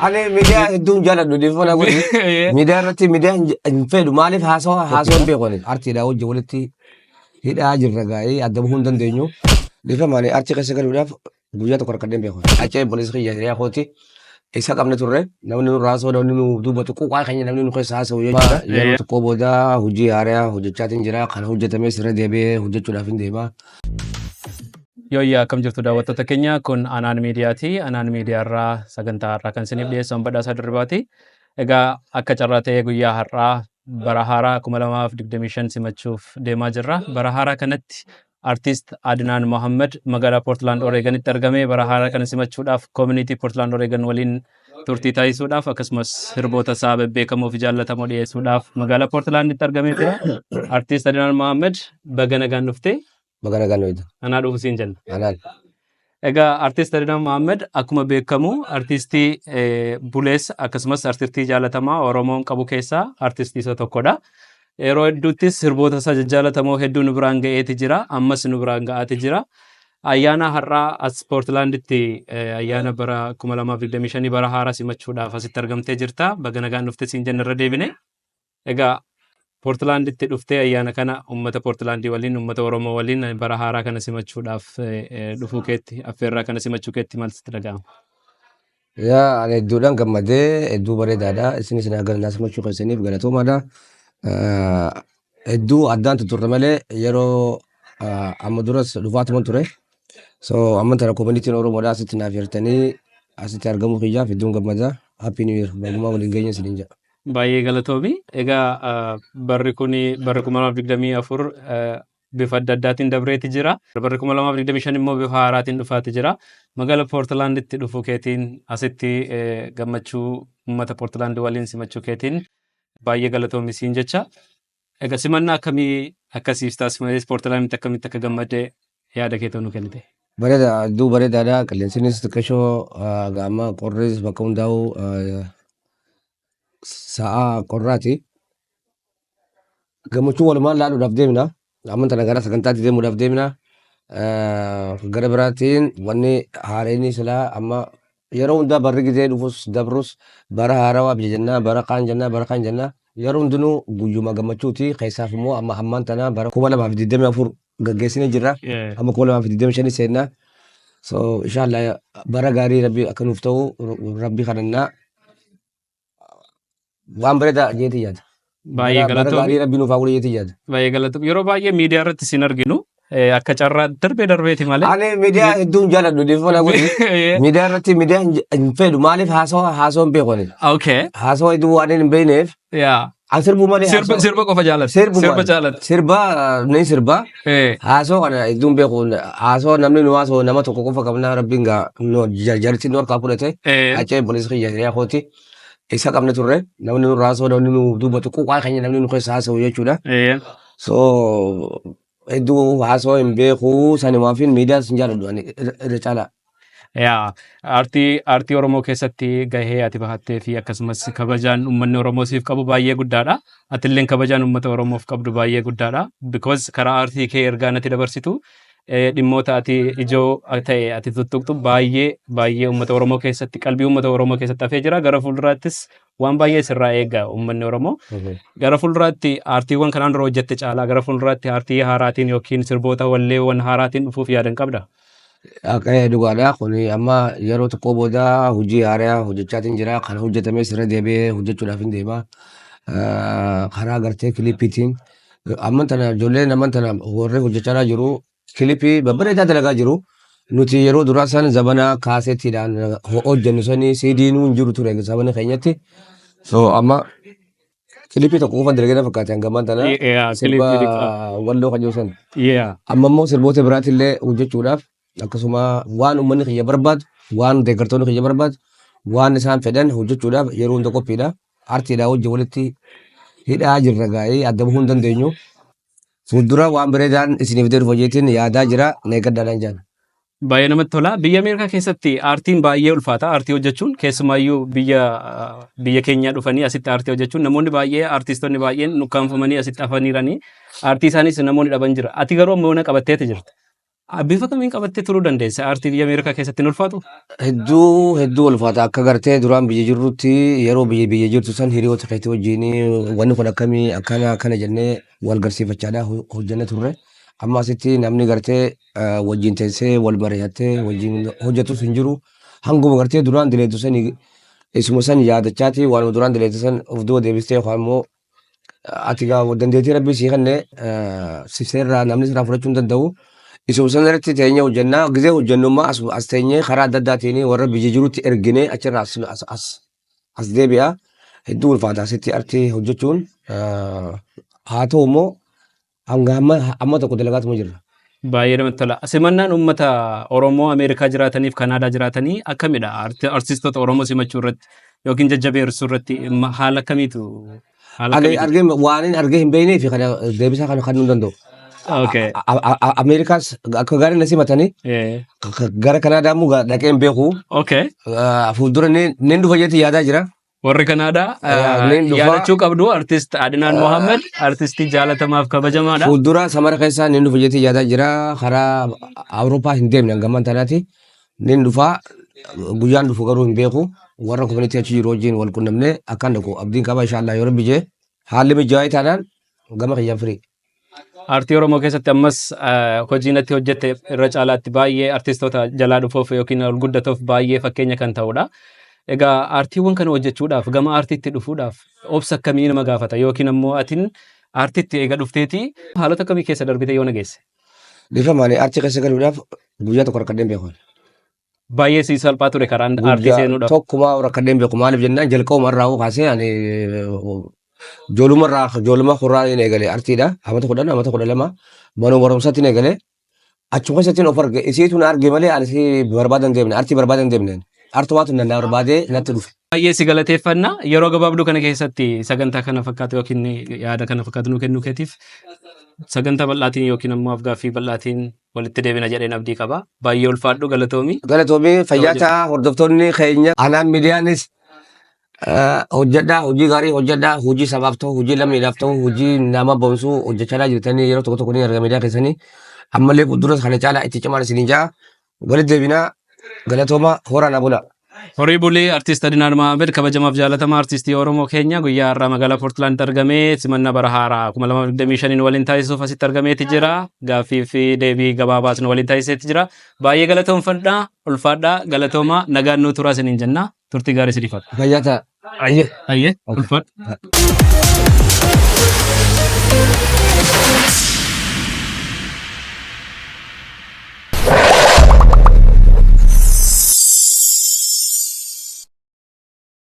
Ani miidiyaa hedduun jaaladhu odeeffannoo godhi. Miidiyaa irratti miidiyaa hin fedhu maaliif haasawaa hin beekoni. Artiidhaa hojii walitti hidhaa jirra gaa'ee adda bahuu hin dandeenyu. Dhiifamaanii artii keessa galuudhaaf guyyaa tokko harkadhee hin beekoni. Achee boleessa kiyya hiriyaa kooti isa qabne turre namni nu raasoo namni nu dubbatu quuqaa keenya namni nu keessa haasa'u jechuudha. Yeroo tokko booda hojii haaraa hojjechaatiin jira kan hojjetame sirra deebi'ee hojjechuudhaaf hin deema. Yooyyaa akkam jirtu daawwattoota keenya kun Anaan Miidiyaati. Anaan Miidiyaa irraa sagantaa har'aa kan isiniif dhiyeessan badhaasaa Dirribaati. Egaa akka carraa ta'ee guyyaa har'aa bara haaraa 2025 simachuuf deemaa jirra. Bara haaraa kanatti artiist Adnaan Mohammed magaalaa Portland Oreegonitti argamee bara haaraa kana simachuudhaaf community Portland Oreegon waliin turtii taasisuudhaaf akkasumas sirboota isaa bebbeekamoo fi jaallatamoo dhiyeessuudhaaf magaalaa Portlanditti argamee jira. Artiist Adnaan Mohammed baga nagaan dhuftee. Bagana gannoita. Anaa dhufu siin jenna. Anaan. Egaa artiist Adnaan Mohammed akkuma beekamu artistii bulees akkasumas artistii jaallatamaa Oromoon qabu keessaa artistii isa tokkodha. Yeroo hedduuttis sirboota isaa jaallatamoo hedduu nu biraan ga'eeti jira. Ammas nu biraan ga'aati jira. Ayyaana har'aa as Portlanditti ayyaana bara 2025 bara haaraa simachuudhaaf asitti argamtee jirta. Baga nagaan dhuftee siin jenna irra deebine. Egaa Portlanditti dhuftee ayyaana kana uummata Portlandii waliin uummata Oromoo waliin bara haaraa kana simachuudhaaf dhufuu keetti affeerraa kana simachuu keetti maal sitti dhaga'ama? Yaa ani hedduudhaan gammadee hedduu bareedaadha. Isinis nagaa simachuu keessaniif galatoomaadha. Hedduu addaan turre malee yeroo amma duras dhufaatuma ture. So amma tana koominitiin Oromoodhaa asitti naaf hirtanii asitti argamuu kiyyaaf hedduun gammada. Happy New Year. Bagumaa waliin geenye isiniin jedha. Baay'ee galatoomi. Egaa barri kuni bara 2024 bifa adda addaatiin dabreeti jira. Barri 2025 immoo bifa haaraatiin dhufaati jira. Magaalaa Portlanditti dhufuu keetiin asitti gammachuu uummata Portland waliin simachuu keetiin baay'ee galatoomi siin jecha. Egaa simannaa akkamii akkasiif taasifames Portlanditti akkamitti akka gammadee yaada kee ta'uu nu kennite? Bareeda hedduu bareedaadha. Qilleensinis xiqqeeshoo gaama qorris bakka hundaa'u sa'a qorraati. Gammachuu walumaan laaluudhaaf deemna. Amma tana gara sagantaatti deemuudhaaf deemna. Gara biraatiin wanni haareenii silaa amma yeroo hundaa barri gizee dhufus dabrus bara haarawaa jennaa bara kaan jennaa yeroo hundinuu guyyuma gammachuuti. Keessaaf immoo amma hammaan tana bara 2024 gaggeessinee jirra. Amma 2025 seennaa. So inshallah bara gaarii rabbi akka nuuf ta'u rabbi kadhannaa. Waan bareedaa jeetii yaada. Baay'ee galatoomi. Gaarii rabbi nuuf haa godhu jeetii yaada. Baay'ee galatoomi. Yeroo baay'ee miidiyaa irratti sin arginu akka carraa darbeeti malee. Ani miidiyaa hedduun jaaladhu odeeffannoo godhi. Miidiyaa irratti miidiyaa hin fedhu maaliif haasawaa hin beekoni. Okay. Haasawaa hedduu waan hin beekneef. Yaa. An sirbu malee Sirba qofa jaallata. Sirba jaallata. Sirba ni sirba. Haasawaa kana hedduun beeku. Haasawaa namni nu haasawaa nama tokko qofa qabna rabbiin gaa jaalatti nu harkaa fudhate. Achee boleessa kiyya hiriyaa kooti. Isa qabne turre namni nu raasoo namni nu dubbatu quuqaa keenya namni nu keessa haasa'u jechuudha. So hedduu haasawaa hin beeku sanumaafin miidiyaas hin jaaladhu irra caalaa. Yaa aartii Oromoo keessatti gahee ati bahattee fi akkasumas kabajaan uummanni Oromoo siif qabu baay'ee guddaadha. Atilleen kabajaan uummata Oromoof qabdu baay'ee guddaadha. Because karaa aartii kee ergaa natti dabarsitu dhimmoota ati ijoo ta'e ati tuttuqxu baay'ee uummata Oromoo keessatti qalbii uummata Oromoo keessatti hafee jira. Gara fuulduraattis waan baay'ee sirraa eega uummanni Oromoo. Gara fuulduraatti aartiiwwan kanaan dura hojjette caalaa gara fuulduraatti aartii haaraatiin yookiin sirboota walleewwan haaraatiin dhufuuf yaadan qabda. Akka dhugaadha kuni amma yeroo tokko booda hojii haaraa hojjechaatiin jira. Kan hojjetame sirra deebi'ee hojjechuudhaaf hin deema. Karaa gartee kilipiitiin amma tana ijoolleen amma tana warri hojjechaa jiru. Kilipii babbareedaa dalagaa jiru. Nuti yeroo duraa san zabana kaaseettiidhaan hojjennu sanii siidiinuu hin jiru ture zabana keenyatti. So amma kilipii tokko qofa dalagee fakkaate hangamaan tana sirba walloo kan jiru san. Amma immoo sirboota biraatillee hojjechuudhaaf akkasuma waan uummanni kiyya barbaadu waan deeggartoonni kiyya barbaadu waan isaan fedhan hojjechuudhaaf yeroo hunda qophiidha. Artiidhaa hojii walitti hidhaa jirra gaa'ee adda bahuu hin dandeenyu. Fuuldura waan bareedaan isiniif deeruuf hojjetiin yaadaa jira neegaddaadhaan jaan. Baay'ee namatti tola. Biyya Ameerikaa keessatti aartiin baay'ee ulfaata. Aartii hojjechuun keessumaayyuu biyya keenyaa dhufanii asitti aartii hojjechuun namoonni baay'ee aartistoonni baay'een nukkaanfamanii asitti hafaniiranii aartii isaanis namoonni dhaban jira. Ati garuu ammoo qabatteeti jirta. Bifa kamiin qabattee turuu dandeessa? Aartii biyya Ameerikaa keessatti hin ulfaatu? Hedduu ulfaata akka gartee duraan biyya jirrutti yeroo biyya jirtu san hiriyoota keetii wajjin wanni kun akkamii akkana jennee wal garsiifachaadha hojjenne turre. Amma asitti namni gartee wajjin teessee wal mari'attee wajjin hojjetus hin jiru. Hanguma gartee duraan dileetu san isuma san yaadachaati waan duraan dileetu san of duuba deebistee yookaan immoo ati dandeettii rabbii sii kenne seerraa namni sirraa fudhachuu hin danda'u. Isuma san irratti teenyee hojjennaa gizee hojjennummaa as teenyee karaa adda addaatiin warra biyya jirutti erginee achirraa as deebi'a. Hedduu ulfaata asitti aartii hojjechuun haa ta'u immoo hanga amma tokko dalagaatuma jirra. Baay'ee namatti tola. Simannaan uummata Oromoo Ameerikaa jiraataniif Kanaadaa jiraatanii akkamidha? Artistoota Oromoo simachuu irratti yookiin jajjabeessuu irratti haala akkamiitu? Waan argee hin beeknee fi deebisaa kan kennuu danda'u. Ameerikaas akka gaarii na simatanii gara Kanaadaa immoo dhaqee hin beeku. Fuuldura nin dhufa jetti yaadaa jira. Warri Kanaadaa yaadachuu qabdu artist Adinaan Mohammed artistii jaalatamaaf kabajamaadha. Fuuldura samara keessaa nin dhufa jetti yaadaa jira. Karaa Awurooppaa hin deemne hangaman tanaati. Nin dhufa guyyaan dhufu garuu hin beeku. Warra koominitii achi jiru wajjin wal qunnamnee akkaan dhaqu abdiin qaba inshaallah yoo rabbi jee haalli mijaa'aa taanaan gama kiyyaan firii. Aartii Oromoo keessatti ammas hojiin ati hojjette irra caalaatti baay'ee artistoota jalaa dhufuuf yookiin ol guddatuuf baay'ee fakkeenya kan ta'udha. Egaa aartiiwwan kana hojjechuudhaaf gama aartiitti dhufuudhaaf obsa akkamii nama gaafata yookiin ammoo atiin aartiitti eega dhufteeti haalota akkamii keessa darbite yoo nageesse? Bifa maali aartii keessa galuudhaaf guyyaa tokko rakkadeen beeku. Baay'ee si salphaa ture karaan aartii seenuudhaaf. Tokkuma rakkadeen beeku maaliif jennaan jalqabuma irraa kaasee ani jooluma horaa hin eegale artiidha. Amata 10 amata 12 manuma barumsaatti hin eegale. Achuma keessatti of arge isiitu na arge malee ani si barbaadan deemne artii barbaadan deemne. Artumaatu na barbaadee natti dhufe. Baay'ee si galateeffanna yeroo gabaabduu kana keessatti sagantaa kana fakkaatu yookiin yaada kana fakkaatu nu kennuu keetiif sagantaa bal'aatiin yookiin ammoo afgaaffii bal'aatiin walitti deebina jedheen abdii qaba. Baay'ee ulfaadhu galatoomii. Galatoomii fayyaa ta'a hordoftoonni keenya anaan miidiyaanis hojjedhaa hojii gaarii hojjedhaa hojii sabaaf ta'u hojii lammiidhaaf ta'u hojii nama boonsuu hojjechaa jirtanii yeroo tokko tokko ni arga miidiyaa keessanii ammallee fuulduras kana caalaa itti cimaan isiniin ja'a walitti deebinaa galatooma horaan bula. Horii bulee artist Adinaan Mohammed kabajamaaf jaalatamaa artistii Oromoo keenya guyyaa har'aa magaalaa Portland argamee simannaa bara haaraa 2025 waliin taasisuuf asitti argameeti jira. Gaaffii fi deebii gabaabaas nu waliin taasiseeti jira. Baay'ee galatoomfadhaa ulfaadhaa galatoomaa nagaan nuu turaa isiniin jenna. Turtii gaarii isiniif haa ta'u. Fayyaa ta'a. Ayyee ulfaadha.